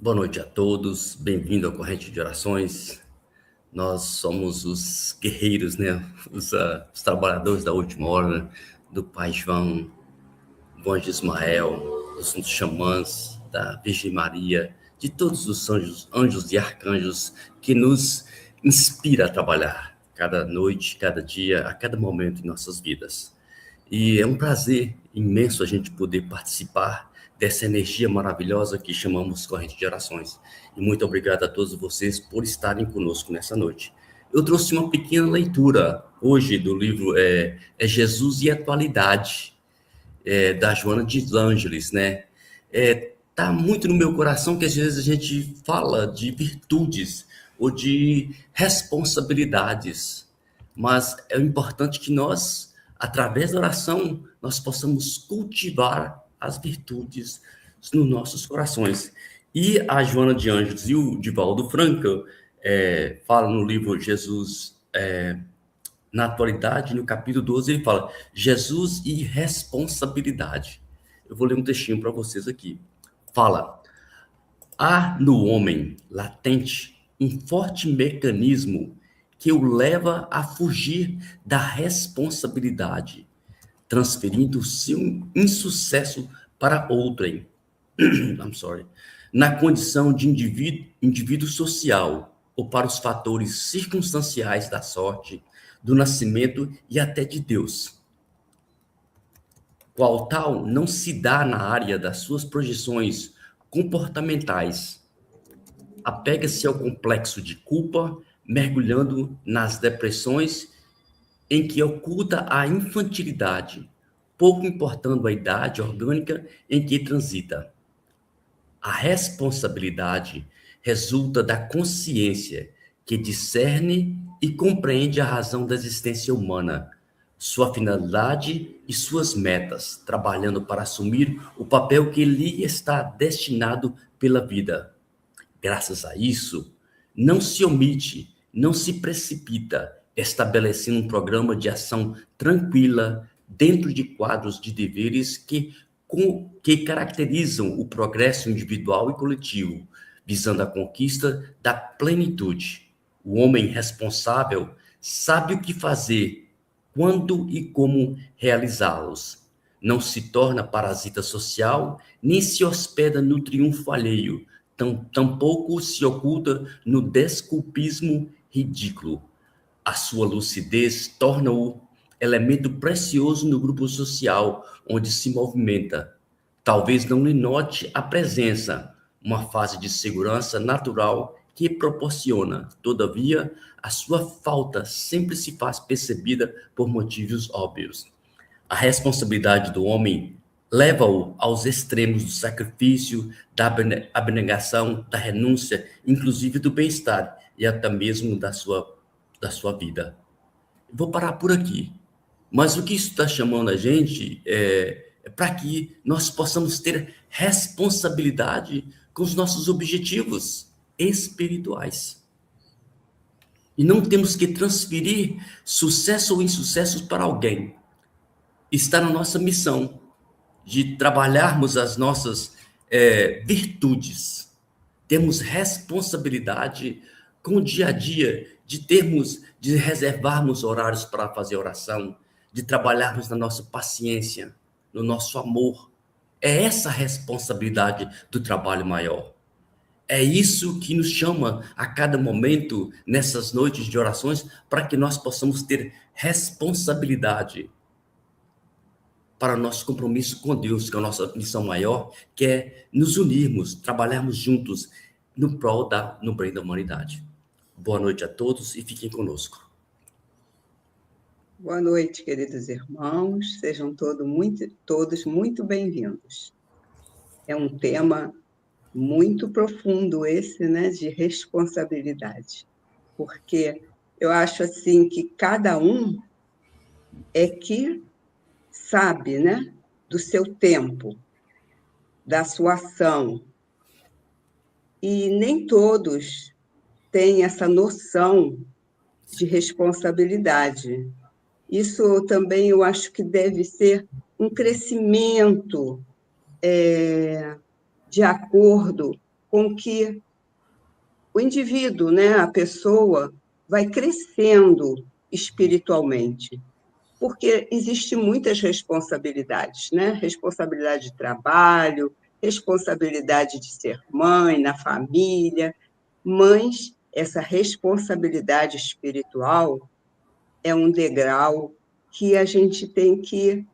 Boa noite a todos, bem-vindo à Corrente de Orações. Nós somos os guerreiros, né? Os trabalhadores da última hora, do Pai João, do Anjo Ismael, dos xamãs, da Virgem Maria, de todos os anjos e arcanjos que nos inspira a trabalhar cada noite, cada dia, a cada momento em nossas vidas. E é um prazer imenso a gente poder participar dessa energia maravilhosa que chamamos Corrente de Orações. E muito obrigado a todos vocês por estarem conosco nessa noite. Eu trouxe uma pequena leitura hoje do livro Jesus e Atualidade, da Joana de Ângeles, né? Tá muito no meu coração que às vezes a gente fala de virtudes ou de responsabilidades, mas é importante que nós, através da oração, nós possamos cultivar as virtudes nos nossos corações. E a Joana de Ângeles e o Divaldo Franca falam no livro Jesus na atualidade, no capítulo 12, ele fala Jesus e responsabilidade. Eu vou ler um textinho para vocês aqui. Fala: há no homem latente um forte mecanismo que o leva a fugir da responsabilidade, transferindo seu insucesso para outrem. I'm sorry. Na condição de indivíduo social ou para os fatores circunstanciais da sorte, do nascimento e até de Deus. Qual tal não se dá na área das suas projeções comportamentais. Apega-se ao complexo de culpa, mergulhando nas depressões em que oculta a infantilidade, pouco importando a idade orgânica em que transita. A responsabilidade resulta da consciência que discerne e compreende a razão da existência humana, sua finalidade e suas metas, trabalhando para assumir o papel que lhe está destinado pela vida. Graças a isso, não se omite, não se precipita, estabelecendo um programa de ação tranquila dentro de quadros de deveres que caracterizam o progresso individual e coletivo, visando a conquista da plenitude. O homem responsável sabe o que fazer, quando e como realizá-los. Não se torna parasita social, nem se hospeda no triunfo alheio, tampouco se oculta no desculpismo ridículo. A sua lucidez torna-o elemento precioso no grupo social onde se movimenta. Talvez não lhe note a presença, uma fase de segurança natural que proporciona. Todavia, a sua falta sempre se faz percebida por motivos óbvios. A responsabilidade do homem leva-o aos extremos do sacrifício, da abnegação, da renúncia, inclusive do bem-estar e até mesmo da sua vida. Vou parar por aqui. Mas o que isso está chamando a gente é para que nós possamos ter responsabilidade com os nossos objetivos espirituais. E não temos que transferir sucesso ou insucesso para alguém. Está na nossa missão de trabalharmos as nossas virtudes. Temos responsabilidade com o dia a dia de reservarmos horários para fazer oração, de trabalharmos na nossa paciência, no nosso amor. É essa a responsabilidade do trabalho maior. É isso que nos chama a cada momento, nessas noites de orações, para que nós possamos ter responsabilidade para o nosso compromisso com Deus, que é a nossa missão maior, que é nos unirmos, trabalharmos juntos no bem da humanidade. Boa noite a todos e fiquem conosco. Boa noite, queridos irmãos, sejam todos muito bem-vindos. É um tema muito profundo esse, né, de responsabilidade, porque eu acho assim que cada um é que sabe, né, do seu tempo, da sua ação, e nem todos têm essa noção de responsabilidade. Isso também eu acho que deve ser um crescimento de acordo com que o indivíduo, né, a pessoa, vai crescendo espiritualmente. Porque existem muitas responsabilidades, né? Responsabilidade de trabalho, responsabilidade de ser mãe na família, mas essa responsabilidade espiritual é um degrau que a gente tem que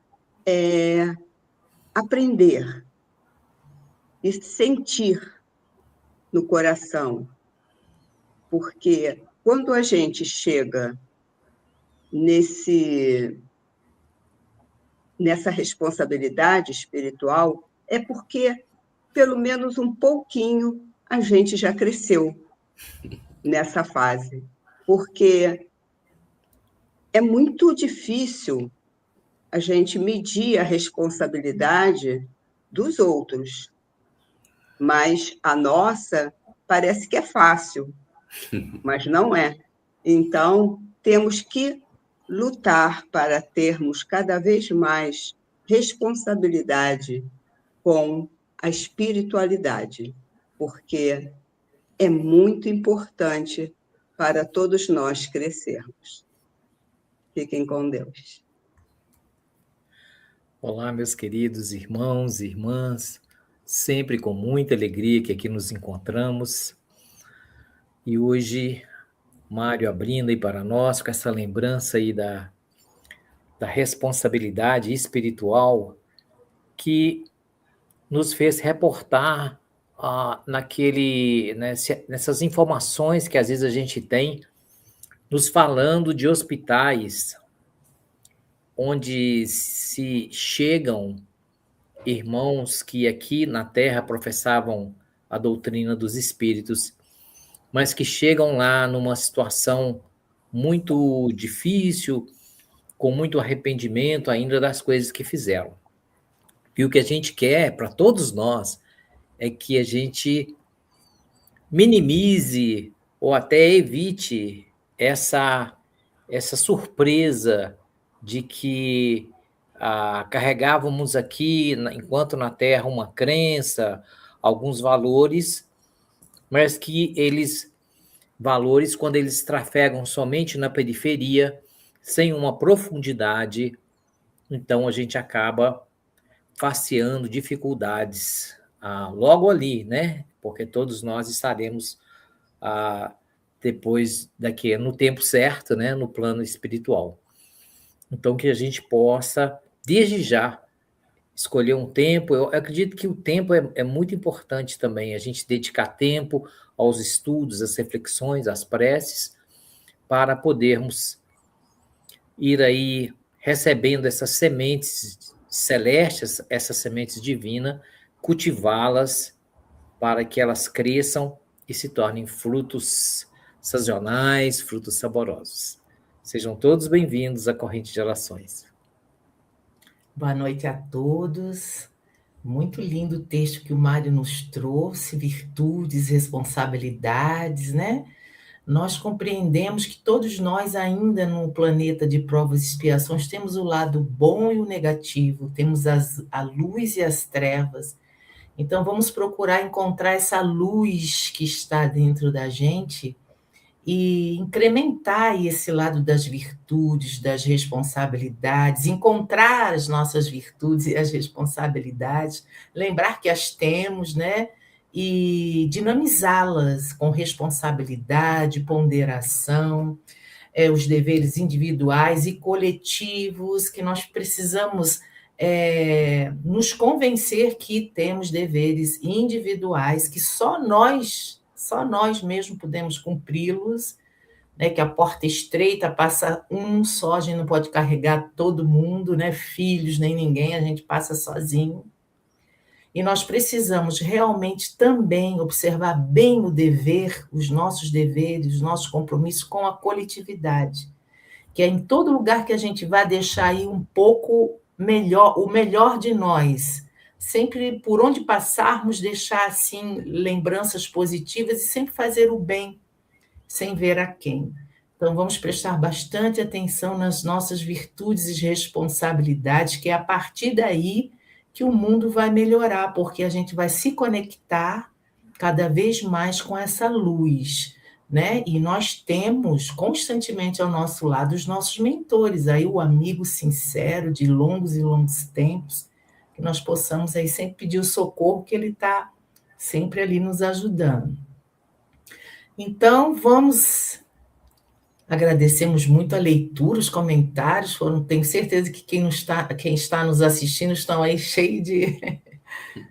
aprender e sentir no coração, porque quando a gente chega nessa responsabilidade espiritual, é porque, pelo menos um pouquinho, a gente já cresceu nessa fase. Porque é muito difícil a gente medir a responsabilidade dos outros, mas a nossa parece que é fácil, mas não é. Então, temos que lutar para termos cada vez mais responsabilidade com a espiritualidade, porque é muito importante para todos nós crescermos. Fiquem com Deus. Olá, meus queridos irmãos e irmãs, sempre com muita alegria que aqui nos encontramos. E hoje, Mário abrindo aí para nós com essa lembrança aí da responsabilidade espiritual que nos fez reportar nessas informações que às vezes a gente tem, nos falando de hospitais onde se chegam irmãos que aqui na Terra professavam a doutrina dos espíritos, mas que chegam lá numa situação muito difícil, com muito arrependimento ainda das coisas que fizeram. E o que a gente quer para todos nós é que a gente minimize ou até evite essa surpresa de que carregávamos aqui, enquanto na Terra, uma crença, alguns valores, mas que valores, quando eles trafegam somente na periferia, sem uma profundidade, então a gente acaba faceando dificuldades logo ali, né? Porque todos nós estaremos depois daqui, no tempo certo, né? No plano espiritual. Então, que a gente possa, desde já, escolher um tempo. Eu acredito que o tempo é muito importante também, a gente dedicar tempo aos estudos, às reflexões, às preces, para podermos ir aí recebendo essas sementes celestes, essas sementes divinas, cultivá-las para que elas cresçam e se tornem frutos sazonais, frutos saborosos. Sejam todos bem-vindos à Corrente de Orações. Boa noite a todos. Muito lindo o texto que o Mário nos trouxe, virtudes, responsabilidades, né? Nós compreendemos que todos nós ainda no planeta de provas e expiações temos o lado bom e o negativo, temos a luz e as trevas. Então vamos procurar encontrar essa luz que está dentro da gente e incrementar esse lado das virtudes, das responsabilidades, encontrar as nossas virtudes e as responsabilidades, lembrar que as temos, né? E dinamizá-las com responsabilidade, ponderação, os deveres individuais e coletivos, que nós precisamos nos convencer que temos deveres individuais, que só nós mesmos podemos cumpri-los, né? Que a porta estreita passa um só, a gente não pode carregar todo mundo, né? Filhos, nem ninguém, a gente passa sozinho. E nós precisamos realmente também observar bem o dever, os nossos deveres, os nossos compromissos com a coletividade, que é em todo lugar que a gente vai deixar aí um pouco melhor, o melhor de nós, sempre por onde passarmos deixar assim lembranças positivas e sempre fazer o bem, sem ver a quem. Então vamos prestar bastante atenção nas nossas virtudes e responsabilidades, que é a partir daí que o mundo vai melhorar, porque a gente vai se conectar cada vez mais com essa luz, né? E nós temos constantemente ao nosso lado os nossos mentores, aí o amigo sincero de longos e longos tempos, que nós possamos aí sempre pedir o socorro, que ele está sempre ali nos ajudando. Então, agradecemos muito a leitura, os comentários, tenho certeza que quem está nos assistindo estão aí cheio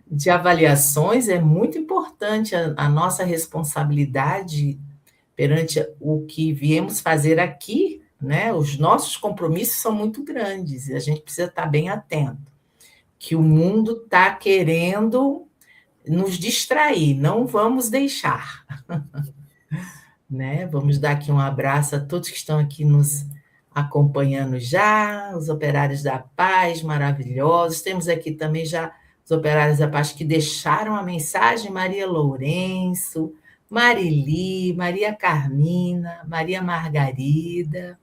de avaliações. É muito importante a nossa responsabilidade perante o que viemos fazer aqui, né? Os nossos compromissos são muito grandes e a gente precisa estar bem atento, que o mundo está querendo nos distrair, não vamos deixar. Né? Vamos dar aqui um abraço a todos que estão aqui nos acompanhando já, os operários da paz maravilhosos. Temos aqui também já os operários da paz que deixaram a mensagem: Maria Lourenço, Marili, Maria Carmina, Maria Margarida,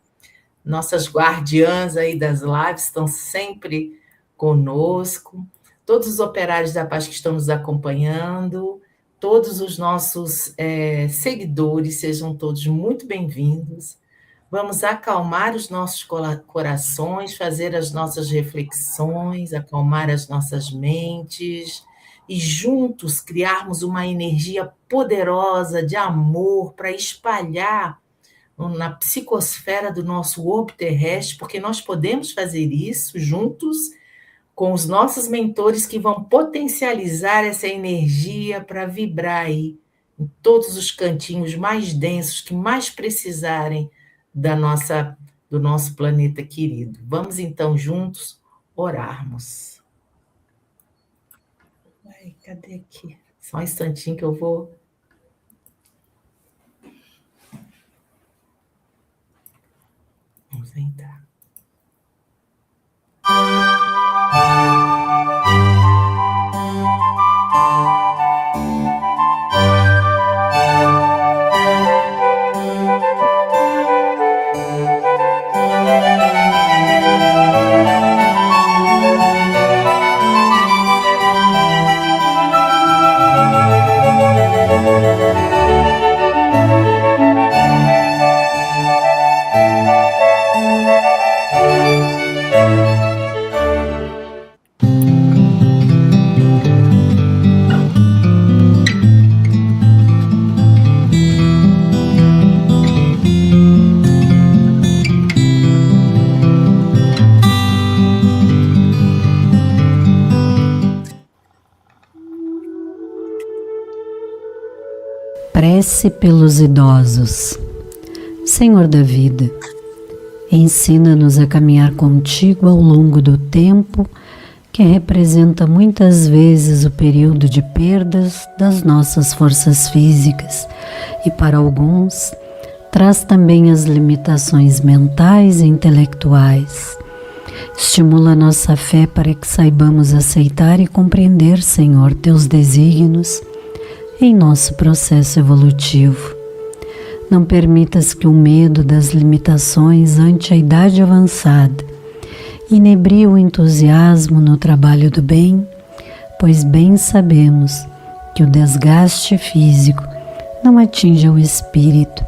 nossas guardiãs aí das lives estão sempre conosco, todos os operários da paz que estão nos acompanhando, todos os nossos seguidores, sejam todos muito bem-vindos. Vamos acalmar os nossos corações, fazer as nossas reflexões, acalmar as nossas mentes e juntos criarmos uma energia poderosa de amor para espalhar na psicosfera do nosso orbe terrestre, porque nós podemos fazer isso juntos com os nossos mentores que vão potencializar essa energia para vibrar aí em todos os cantinhos mais densos que mais precisarem do nosso planeta querido. Vamos então juntos orarmos. Ai, cadê aqui? Só um instantinho que eu vou... Vamos entrar. Prece pelos idosos. Senhor da vida, ensina-nos a caminhar contigo ao longo do tempo, que representa muitas vezes o período de perdas das nossas forças físicas e, para alguns, traz também as limitações mentais e intelectuais. Estimula nossa fé para que saibamos aceitar e compreender, Senhor, teus desígnios em nosso processo evolutivo. Não permitas que o medo das limitações ante a idade avançada inebrie o entusiasmo no trabalho do bem, pois bem sabemos que o desgaste físico não atinge o espírito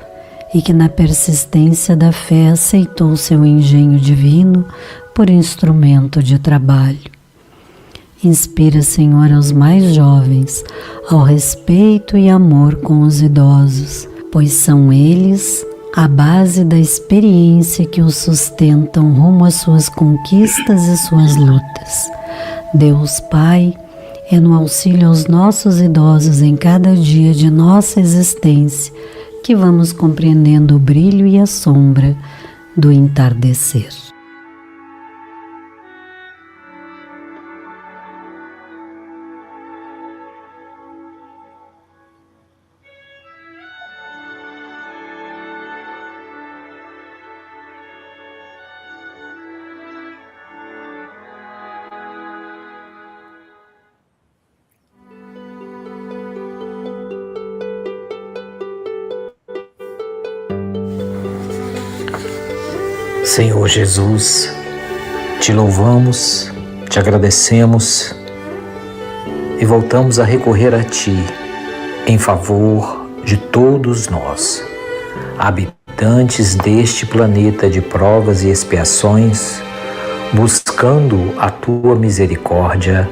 e que na persistência da fé aceitou seu engenho divino por instrumento de trabalho. Inspira, Senhor, aos mais jovens ao respeito e amor com os idosos, pois são eles a base da experiência que os sustentam rumo às suas conquistas e suas lutas. Deus Pai, é no auxílio aos nossos idosos em cada dia de nossa existência que vamos compreendendo o brilho e a sombra do entardecer. Senhor Jesus, te louvamos, te agradecemos e voltamos a recorrer a Ti em favor de todos nós, habitantes deste planeta de provas e expiações, buscando a tua misericórdia,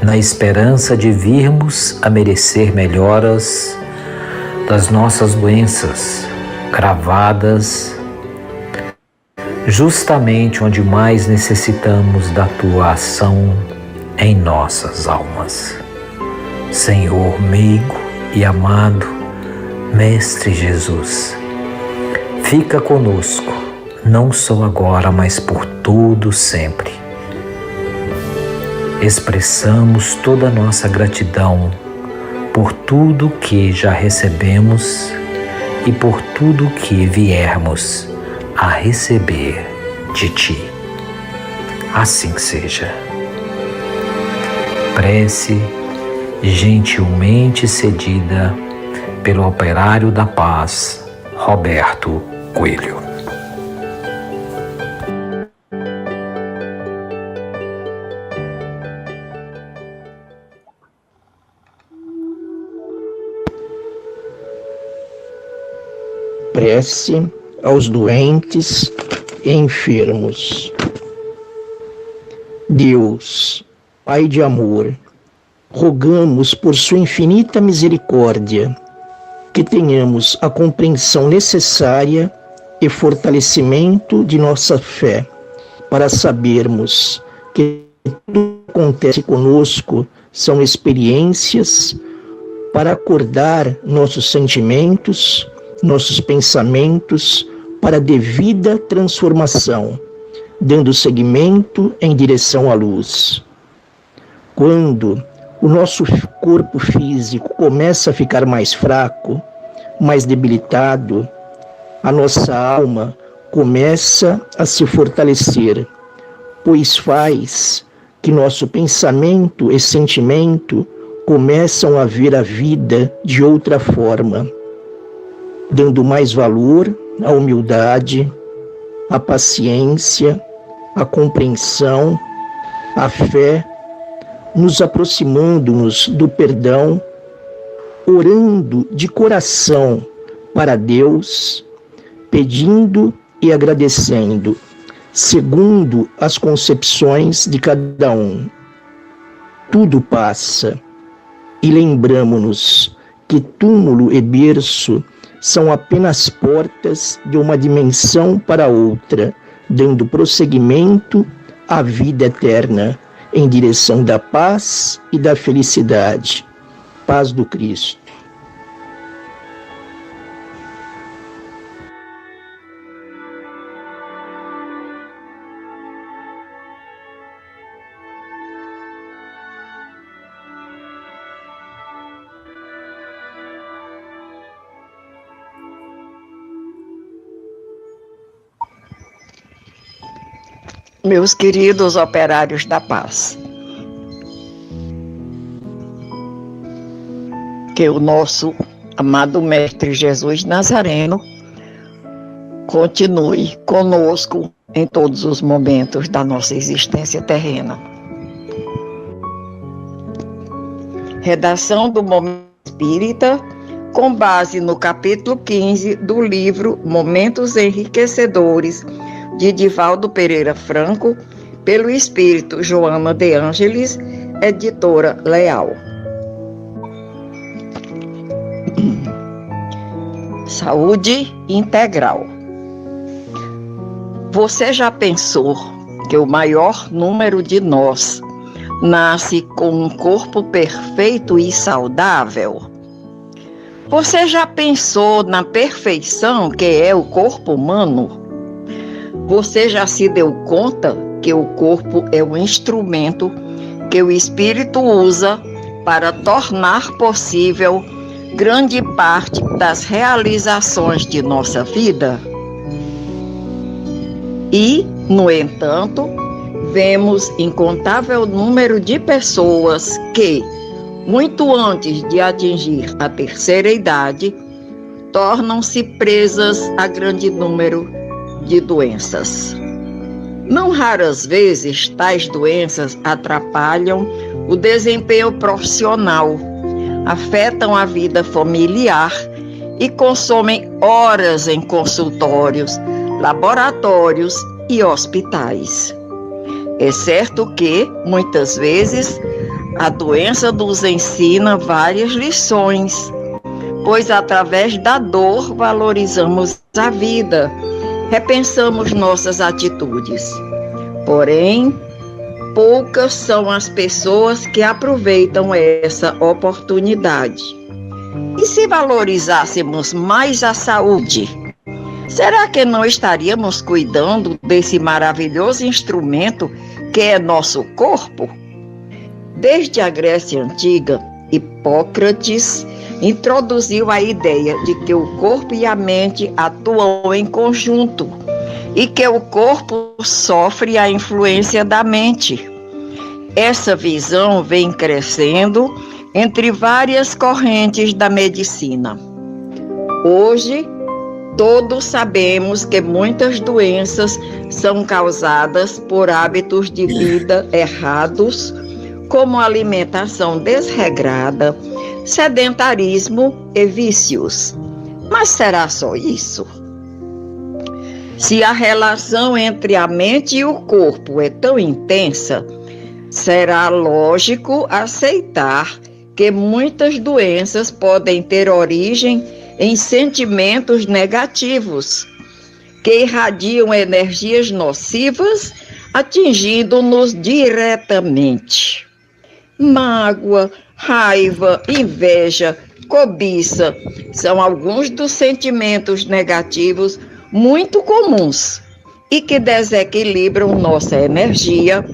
na esperança de virmos a merecer melhoras das nossas doenças gravadas, justamente onde mais necessitamos da tua ação em nossas almas. Senhor meigo e amado Mestre Jesus, fica conosco, não só agora, mas por todo sempre. Expressamos toda a nossa gratidão por tudo que já recebemos e por tudo que viermos a receber de Ti. Assim seja. Prece gentilmente cedida pelo operário da paz, Roberto Coelho. Prece aos doentes e enfermos. Deus, Pai de amor, rogamos por sua infinita misericórdia que tenhamos a compreensão necessária e fortalecimento de nossa fé para sabermos que tudo que acontece conosco são experiências para acordar nossos sentimentos, nossos pensamentos para a devida transformação, dando seguimento em direção à luz. Quando o nosso corpo físico começa a ficar mais fraco, mais debilitado, a nossa alma começa a se fortalecer, pois faz que nosso pensamento e sentimento começam a ver a vida de outra forma, dando mais valor à humildade, à paciência, à compreensão, à fé, nos aproximando-nos do perdão, orando de coração para Deus, pedindo e agradecendo, segundo as concepções de cada um. Tudo passa e lembramo-nos que túmulo e berço são apenas portas de uma dimensão para outra, dando prosseguimento à vida eterna, em direção da paz e da felicidade. Paz do Cristo. Meus queridos operários da paz, que o nosso amado Mestre Jesus Nazareno continue conosco em todos os momentos da nossa existência terrena. Redação do Momento Espírita, com base no capítulo 15 do livro Momentos Enriquecedores, de Divaldo Pereira Franco, pelo Espírito Joana de Ângeles, editora Leal. Saúde integral. Você já pensou que o maior número de nós nasce com um corpo perfeito e saudável? Você já pensou na perfeição que é o corpo humano? Você já se deu conta que o corpo é um instrumento que o Espírito usa para tornar possível grande parte das realizações de nossa vida? E, no entanto, vemos incontável número de pessoas que, muito antes de atingir a terceira idade, tornam-se presas a grande número de doenças. Não raras vezes, tais doenças atrapalham o desempenho profissional, afetam a vida familiar e consomem horas em consultórios, laboratórios e hospitais. É certo que, muitas vezes, a doença nos ensina várias lições, pois através da dor valorizamos a vida, repensamos nossas atitudes. Porém, poucas são as pessoas que aproveitam essa oportunidade. E se valorizássemos mais a saúde, será que não estaríamos cuidando desse maravilhoso instrumento que é nosso corpo? Desde a Grécia Antiga, Hipócrates introduziu a ideia de que o corpo e a mente atuam em conjunto e que o corpo sofre a influência da mente. Essa visão vem crescendo entre várias correntes da medicina. Hoje, todos sabemos que muitas doenças são causadas por hábitos de vida errados, como alimentação desregrada, sedentarismo e vícios. Mas será só isso? Se a relação entre a mente e o corpo é tão intensa, será lógico aceitar que muitas doenças podem ter origem em sentimentos negativos, que irradiam energias nocivas, atingindo-nos diretamente. Mágoa, raiva, inveja, cobiça são alguns dos sentimentos negativos muito comuns e que desequilibram nossa energia,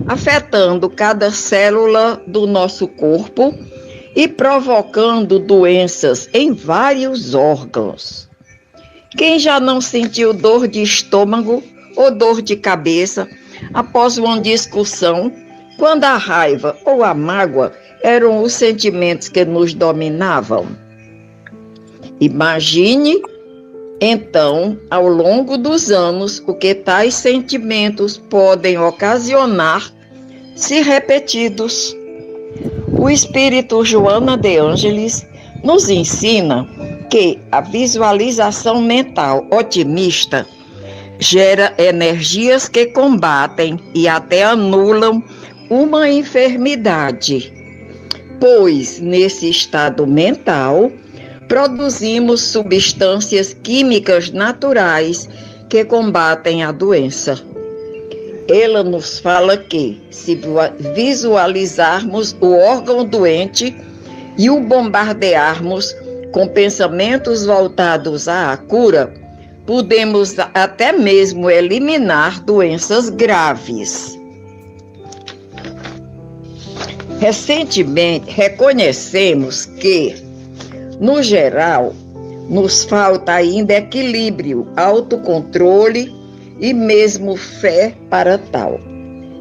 afetando cada célula do nosso corpo e provocando doenças em vários órgãos. Quem já não sentiu dor de estômago ou dor de cabeça após uma discussão, quando a raiva ou a mágoa eram os sentimentos que nos dominavam? Imagine, então, ao longo dos anos, o que tais sentimentos podem ocasionar se repetidos. O espírito Joana de Ângeles nos ensina que a visualização mental otimista gera energias que combatem e até anulam uma enfermidade, pois nesse estado mental produzimos substâncias químicas naturais que combatem a doença. Ela nos fala que, se visualizarmos o órgão doente e o bombardearmos com pensamentos voltados à cura, podemos até mesmo eliminar doenças graves. Recentemente, reconhecemos que, no geral, nos falta ainda equilíbrio, autocontrole e mesmo fé para tal.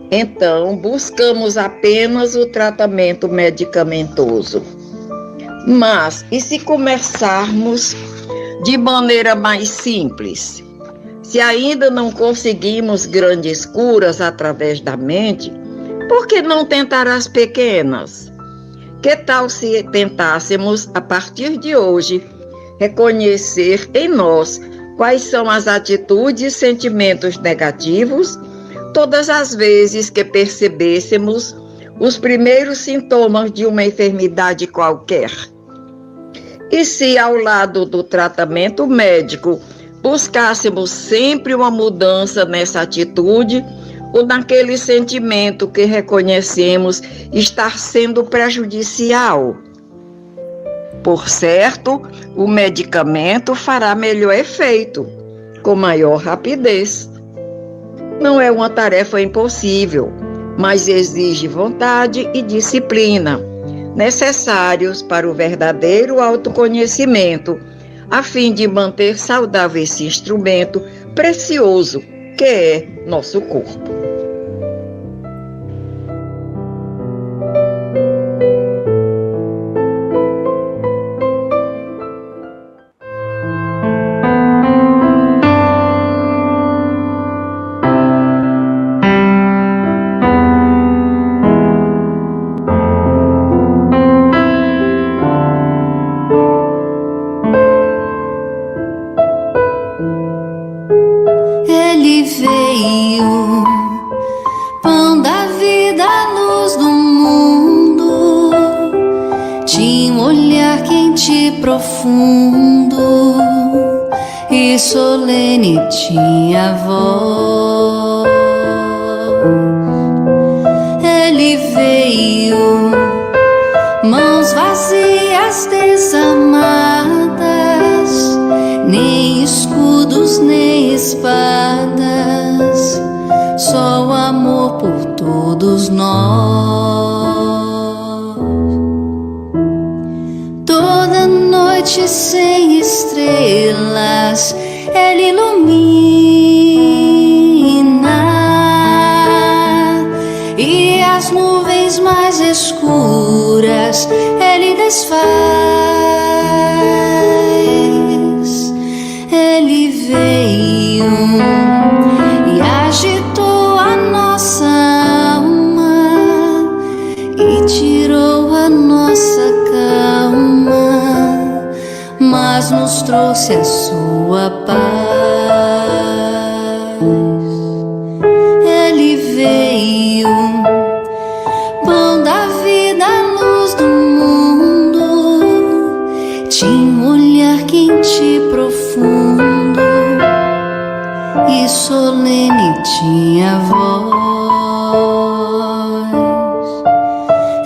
Então, buscamos apenas o tratamento medicamentoso. Mas, e se começarmos de maneira mais simples? Se ainda não conseguimos grandes curas através da mente, por que não tentar as pequenas? Que tal se tentássemos, a partir de hoje, reconhecer em nós quais são as atitudes e sentimentos negativos todas as vezes que percebêssemos os primeiros sintomas de uma enfermidade qualquer? E se, ao lado do tratamento médico, buscássemos sempre uma mudança nessa atitude ou naquele sentimento que reconhecemos estar sendo prejudicial? Por certo, o medicamento fará melhor efeito, com maior rapidez. Não é uma tarefa impossível, mas exige vontade e disciplina, necessários para o verdadeiro autoconhecimento, a fim de manter saudável esse instrumento precioso que é nosso corpo. tinha um olhar quente e profundo, e solene tinha a voz. Ele veio, mãos vazias, desamadas, nem escudos nem espadas, só o amor por todos nós. Toda noite sem estrelas Ele ilumina, e as nuvens mais escuras Ele desfaz. Ele veio e agitou a nossa alma e tirou a nossa calma, mas nos trouxe a sua paz. Ele veio, pão da vida, luz do mundo, tinha um olhar quente e profundo, e solene tinha a voz.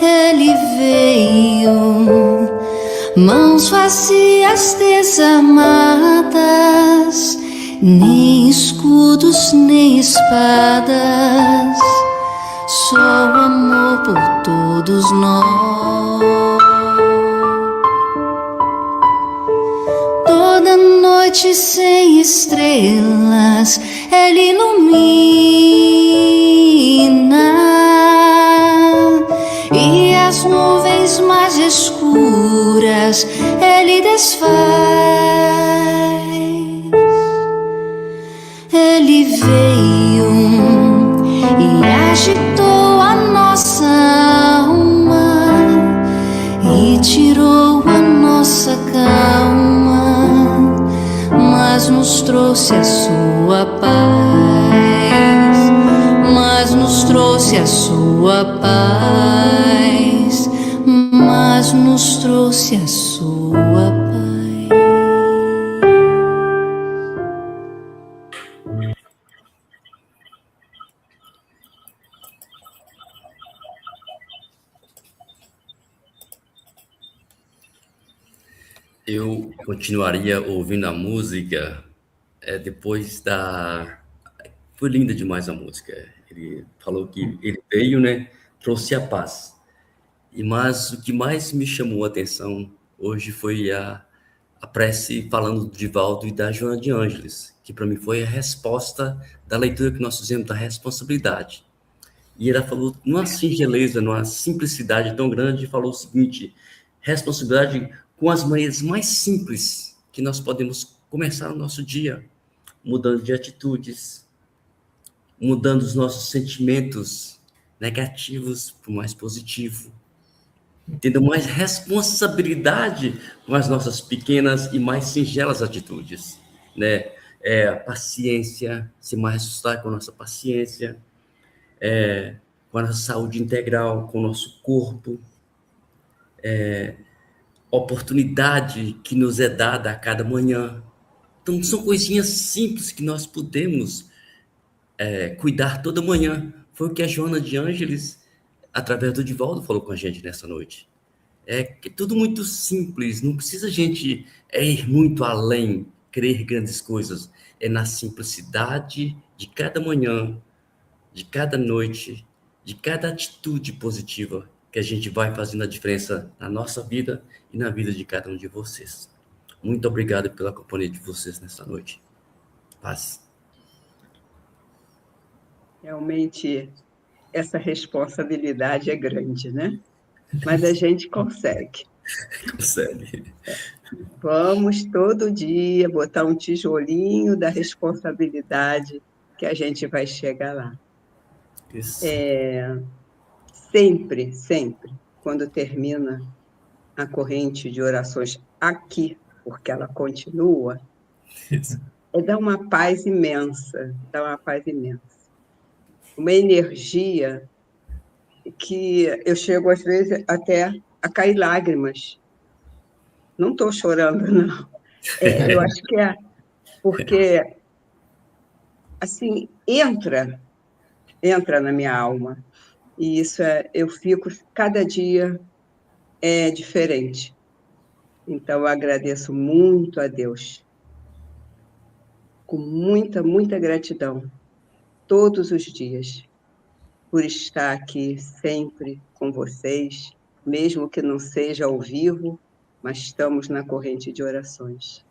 Ele veio, mãos vazias, desamadas, nem escudos nem espadas, só o amor por todos nós. Toda noite sem estrelas Ele ilumina, e as nuvens mais escuras Ele desfaz. Ele veio e agitou a nossa alma e tirou a nossa calma, mas nos trouxe a sua paz, mas nos trouxe a sua paz, mas nos trouxe a sua paz. Eu continuaria ouvindo a música depois da... Foi linda demais a música. Ele falou que ele veio, né? Trouxe a paz. Mas o que mais me chamou a atenção hoje foi a prece falando do Divaldo e da Joana de Ângeles, que para mim foi a resposta da leitura que nós fizemos da responsabilidade. E ela falou, numa singeleza, numa simplicidade tão grande, falou o seguinte: responsabilidade com as maneiras mais simples que nós podemos começar o nosso dia, mudando de atitudes, mudando os nossos sentimentos negativos para o mais positivo, tendo mais responsabilidade com as nossas pequenas e mais singelas atitudes, né? A paciência, ser mais ressuscitar com a nossa paciência, com a nossa saúde integral, com o nosso corpo, oportunidade que nos é dada a cada manhã. Então, são coisinhas simples que nós podemos cuidar toda manhã. Foi o que a Joana de Ângeles, através do Divaldo, falou com a gente nessa noite. É tudo muito simples, não precisa a gente ir muito além, querer grandes coisas. É na simplicidade de cada manhã, de cada noite, de cada atitude positiva que a gente vai fazendo a diferença na nossa vida e na vida de cada um de vocês. Muito obrigado pela companhia de vocês nessa noite. Paz. Realmente, essa responsabilidade é grande, né? Mas a gente consegue. Consegue. Vamos todo dia botar um tijolinho da responsabilidade que a gente vai chegar lá. Isso. Sempre, sempre, quando termina a corrente de orações aqui, porque ela continua, Isso. dá uma paz imensa, dá uma paz imensa. Uma energia que eu chego, às vezes, até a cair lágrimas. Não estou chorando, não. Eu acho que é porque, assim, entra na minha alma. E isso eu fico, cada dia é diferente. Então, eu agradeço muito a Deus, com muita, muita gratidão, todos os dias, por estar aqui sempre com vocês, mesmo que não seja ao vivo, mas estamos na corrente de orações.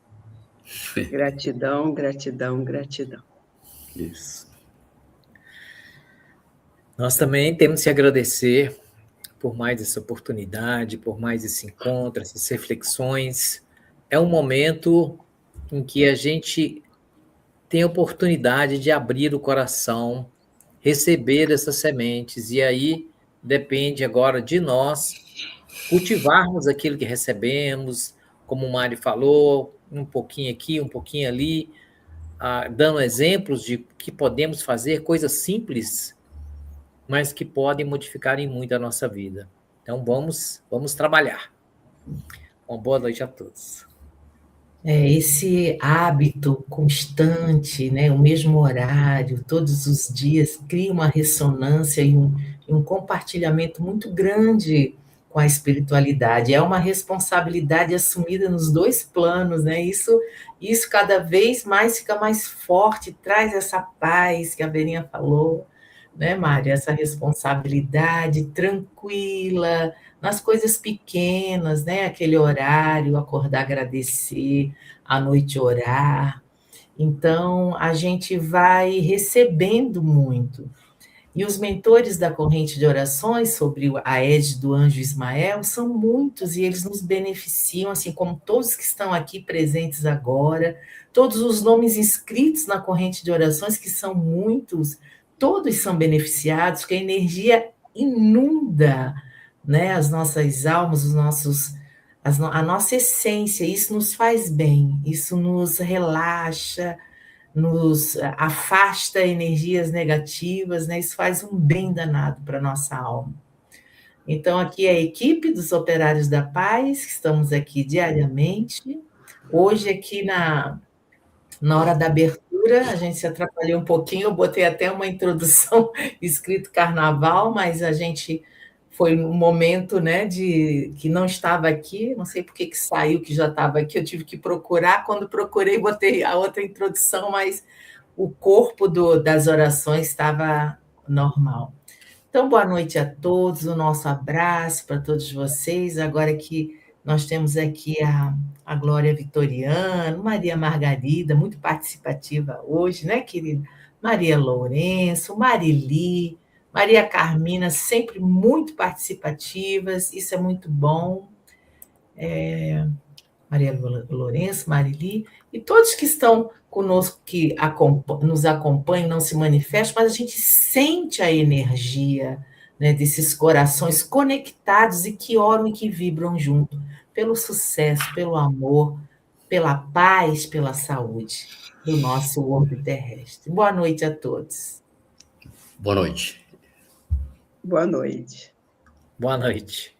Gratidão, gratidão, gratidão. Isso. Nós também temos que agradecer por mais essa oportunidade, por mais esse encontro, essas reflexões. É um momento em que a gente tem a oportunidade de abrir o coração, receber essas sementes, e aí depende agora de nós cultivarmos aquilo que recebemos, como o Mário falou, um pouquinho aqui, um pouquinho ali, dando exemplos de que podemos fazer, coisas simples, mas que podem modificar em muito a nossa vida. Então, vamos trabalhar. Uma boa noite a todos. Esse hábito constante, né, o mesmo horário, todos os dias, cria uma ressonância e um compartilhamento muito grande com a espiritualidade. É uma responsabilidade assumida nos dois planos, né? Isso cada vez mais fica mais forte, traz essa paz que a Verinha falou, né, Mária? Essa responsabilidade tranquila, nas coisas pequenas, né? Aquele horário, acordar, agradecer, à noite orar. Então, a gente vai recebendo muito. E os mentores da corrente de orações sobre a égide do anjo Ismael são muitos e eles nos beneficiam, assim como todos que estão aqui presentes agora, todos os nomes inscritos na corrente de orações, que são muitos, todos são beneficiados, que a energia inunda, né, as nossas almas, a nossa essência. Isso nos faz bem, isso nos relaxa, nos afasta energias negativas, né? Isso faz um bem danado para a nossa alma. Então, aqui é a equipe dos Operários da Paz, que estamos aqui diariamente. Hoje, aqui na hora da abertura, a gente se atrapalhou um pouquinho, eu botei até uma introdução escrito carnaval, mas a gente foi um momento, né, que não estava aqui, não sei por que saiu, que já estava aqui, eu tive que procurar, quando procurei, botei a outra introdução, mas o corpo das orações estava normal. Então, boa noite a todos, o nosso abraço para todos vocês, agora que nós temos aqui a Glória Vitoriano, Maria Margarida, muito participativa hoje, né, querida? Maria Lourenço, Marili, Maria Carmina, sempre muito participativas, isso é muito bom. Maria Lourenço, Marili, e todos que estão conosco, que nos acompanham, não se manifestam, mas a gente sente a energia, né, desses corações conectados e que oram e que vibram junto, pelo sucesso, pelo amor, pela paz, pela saúde do nosso orbe terrestre. Boa noite a todos. Boa noite. Boa noite. Boa noite.